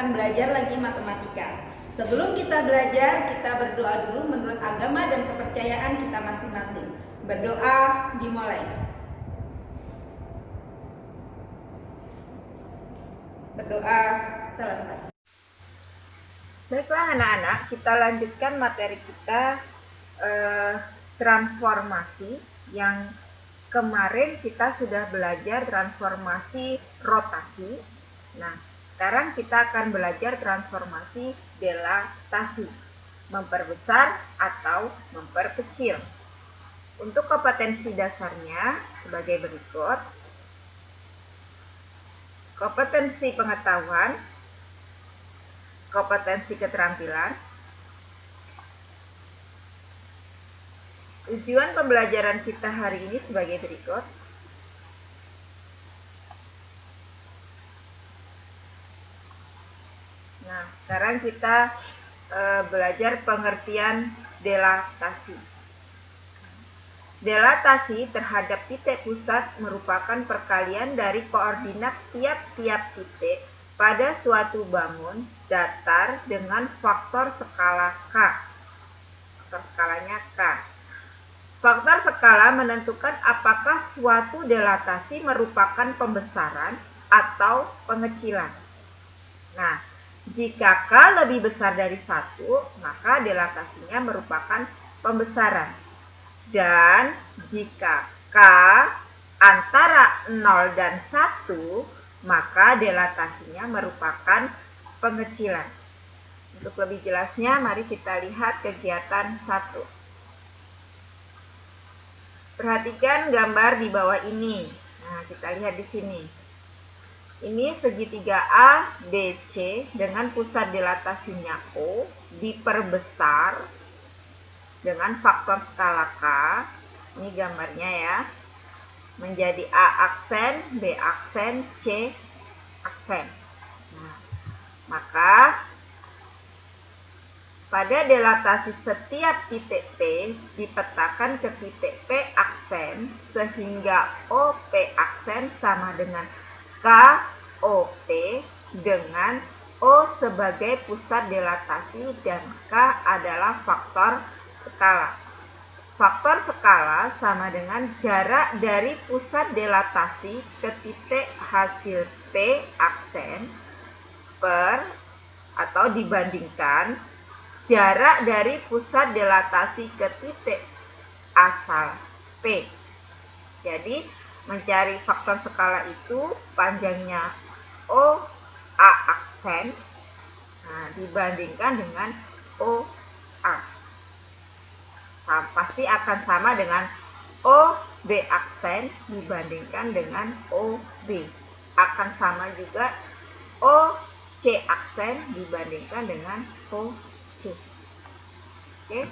akan belajar lagi matematika. Sebelum kita belajar, kita berdoa dulu menurut agama dan kepercayaan kita masing-masing. Berdoa dimulai. Berdoa selesai. Baiklah anak-anak, kita lanjutkan materi kita transformasi. Yang kemarin kita sudah belajar transformasi rotasi. Nah, sekarang kita akan belajar transformasi dilatasi, memperbesar atau memperkecil. Untuk kompetensi dasarnya sebagai berikut. Kompetensi pengetahuan, kompetensi keterampilan. Tujuan pembelajaran kita hari ini sebagai berikut. Nah, sekarang kita belajar pengertian dilatasi. Dilatasi terhadap titik pusat merupakan perkalian dari koordinat tiap-tiap titik pada suatu bangun datar dengan faktor skala K. Faktor skalanya K. Faktor skala menentukan apakah suatu dilatasi merupakan pembesaran atau pengecilan. Nah, jika K lebih besar dari 1, maka dilatasinya merupakan pembesaran. Dan jika K antara 0 dan 1, maka dilatasinya merupakan pengecilan. Untuk lebih jelasnya, mari kita lihat kegiatan 1. Perhatikan gambar di bawah ini. Nah, kita lihat di sini. Ini segitiga A, B, C dengan pusat dilatasinya O diperbesar dengan faktor skala K. Ini gambarnya ya. Menjadi A aksen, B aksen, C aksen. Nah, maka pada dilatasi setiap titik P dipetakan ke titik P aksen sehingga OP aksen sama dengan KOP dengan O sebagai pusat dilatasi dan K adalah faktor skala. Faktor skala sama dengan jarak dari pusat dilatasi ke titik hasil P aksen per atau dibandingkan jarak dari pusat dilatasi ke titik asal P. Jadi, mencari faktor skala itu panjangnya OA aksen dibandingkan dengan OA. Pasti akan sama dengan OB aksen dibandingkan dengan OB. Akan sama juga OC aksen dibandingkan dengan OC. Oke.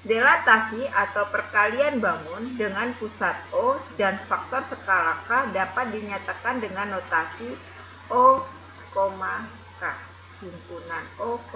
Dilatasi atau perkalian bangun dengan pusat O dan faktor skala K dapat dinyatakan dengan notasi O, K. Himpunan O, K.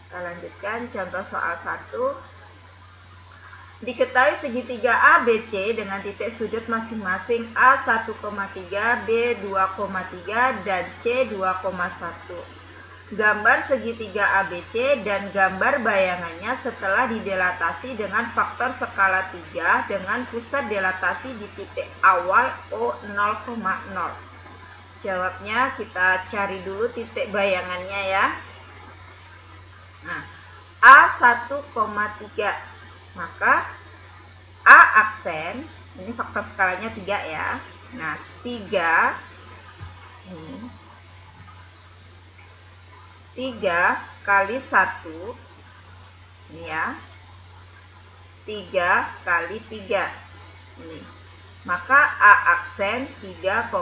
Kita lanjutkan contoh soal 1. Diketahui segitiga ABC dengan titik sudut masing-masing A 1,3, B 2,3, dan C 2,1. Gambar segitiga ABC dan gambar bayangannya setelah didilatasi dengan faktor skala 3 dengan pusat dilatasi di titik awal O 0,0. Jawabnya kita cari dulu titik bayangannya ya. Nah, A 1,3. Maka A aksen, ini faktor skalanya 3 ya. Nah, 3 ini 3 kali 1 ini ya, 3 kali 3 ini. Maka A aksen 3,9.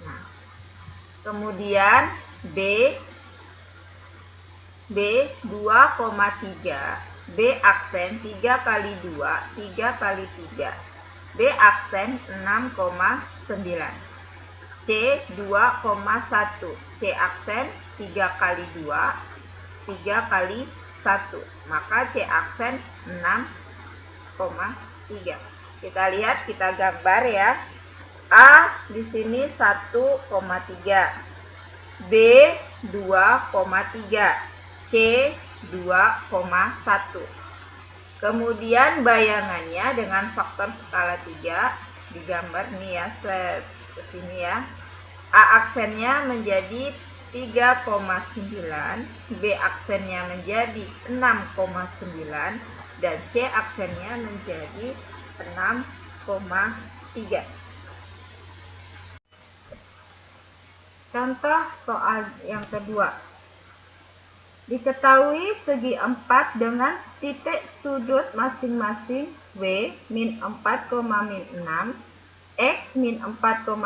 Nah, kemudian B 2,3. B aksen 3 kali 2, 3 kali 3. B aksen 6,9. C 2,1. C aksen 3 kali 2, 3 kali 1. Maka C aksen 6,3. Kita lihat, kita gambar ya. A di sini 1,3, B 2,3, C 2,1. Kemudian bayangannya dengan faktor skala 3 digambar nih ya, ke sini ya. A aksennya menjadi 3,9, B aksennya menjadi 6,9, dan C aksennya menjadi 6,3. Contoh soal yang kedua. Diketahui segi 4 dengan titik sudut masing-masing W min 4, min 6, X min 4,8,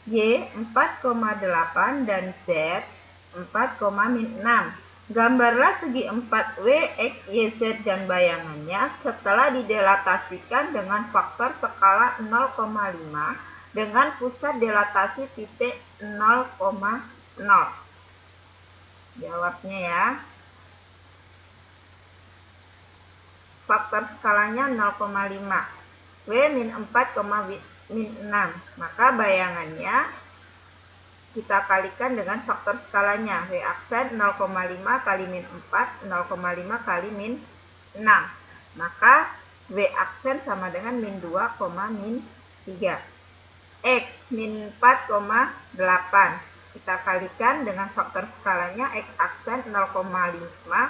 Y 4,8, dan Z 4, min 6. Gambarlah segi 4W, X, Y, Z, dan bayangannya setelah didelatasikan dengan faktor skala 0,5 dengan pusat delatasi titik 0,0. Jawabnya ya. Faktor skalanya 0,5. W min 4, min 6. Maka bayangannya kita kalikan dengan faktor skalanya. W aksen 0,5 kali min 4, 0,5 kali min 6. Maka W aksen sama dengan min 2, min 3. X min 4,8. Kita kalikan dengan faktor skalanya. X aksen 0,5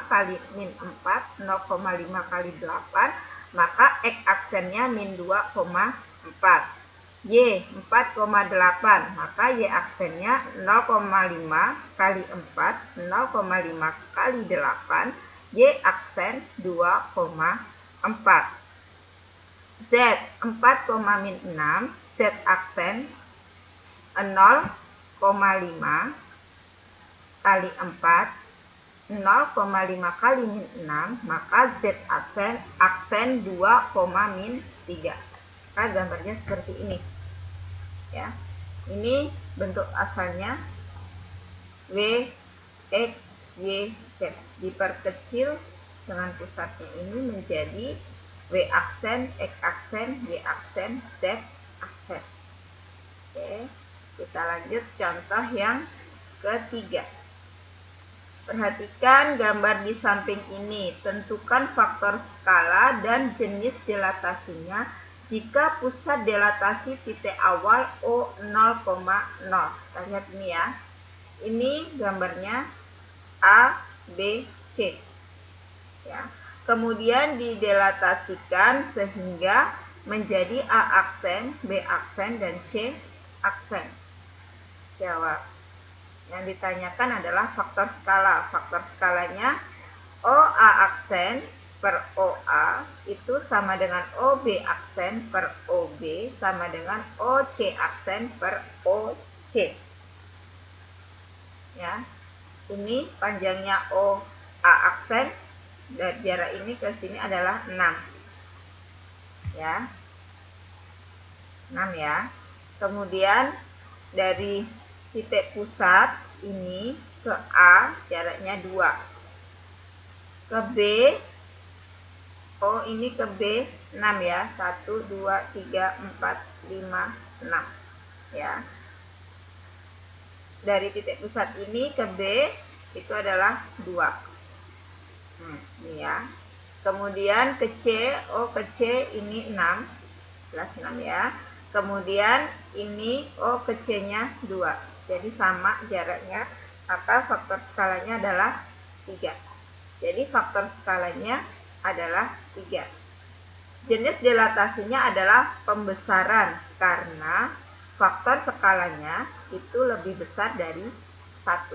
kali min 4, 0,5 kali 8. Maka X aksennya min 2,4. Y 4,8. Maka Y aksennya 0,5 kali 4, 0,5 kali 8. Y aksen 2,4. Z 4, min 6. Z aksen 0,5 kali 4, 0,5 kali min 6, maka Z aksen 2, min 3. Maka gambarnya seperti ini ya. Ini bentuk asalnya W, X, Y, Z. Diperkecil dengan pusatnya ini menjadi W aksen, X aksen, Y aksen, Z aksen. Oke, kita lanjut contoh yang ketiga. Perhatikan gambar di samping ini. Tentukan faktor skala dan jenis delatasinya jika pusat delatasi titik awal O 0,0. Kita lihat ini ya. Ini gambarnya A, B, C. Ya. Kemudian didelatasikan sehingga menjadi A aksen, B aksen, dan C aksen. Jawab. Yang ditanyakan adalah faktor skala. Faktor skalanya OA aksen per OA itu sama dengan OB aksen per OB sama dengan OC aksen per OC. Ya. Ini panjangnya OA aksen dan jarak ini ke sini adalah 6. Ya. 6 ya. Kemudian dari titik pusat ini ke A jaraknya 2. Ke B, ini ke B 6 ya. 1, 2, 3, 4, 5, 6 ya. Dari titik pusat ini ke B itu adalah 2. Ini ya. Kemudian ke C, ke C ini 6. Jelas 6 ya. Kemudian ini ke C-nya 2. Jadi sama jaraknya, maka faktor skalanya adalah 3. Jadi faktor skalanya adalah 3. Jenis delatasinya adalah pembesaran karena faktor skalanya itu lebih besar dari 1.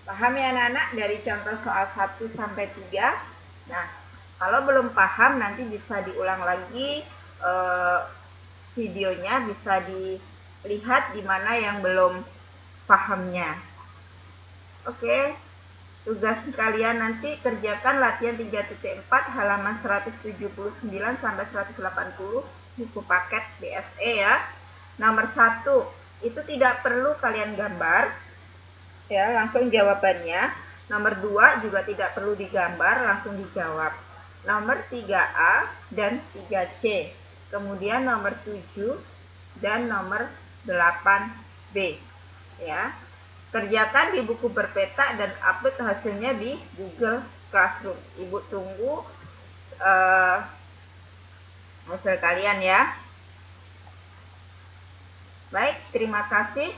Paham ya anak-anak dari contoh soal 1 sampai 3? Nah, kalau belum paham nanti bisa diulang lagi videonya, bisa dilihat di mana yang belum pahamnya. Oke, tugas kalian nanti kerjakan latihan 3.4 halaman 179 sampai 180 buku paket BSE ya. Nomor 1 itu tidak perlu kalian gambar ya, langsung jawabannya. Nomor 2 juga tidak perlu digambar, langsung dijawab. Nomor 3A dan 3C. Kemudian nomor 7 dan nomor 8B ya. Kerjakan di buku berpeta dan upload hasilnya di Google Classroom. Ibu tunggu hasil kalian ya. Baik, terima kasih.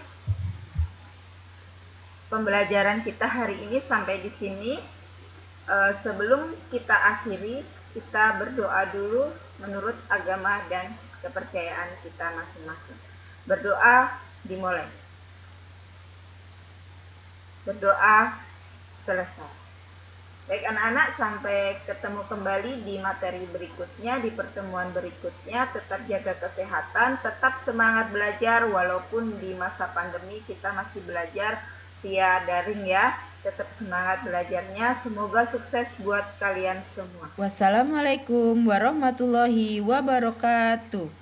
Pembelajaran kita hari ini sampai di sini. Sebelum kita akhiri, kita berdoa dulu menurut agama dan kepercayaan kita masing-masing. Berdoa dimulai. Berdoa selesai. Baik anak-anak, sampai ketemu kembali di materi berikutnya, di pertemuan berikutnya. Tetap jaga kesehatan, tetap semangat belajar walaupun di masa pandemi kita masih belajar via daring ya. Tetap semangat belajarnya. Semoga sukses buat kalian semua. Wassalamualaikum warahmatullahi wabarakatuh.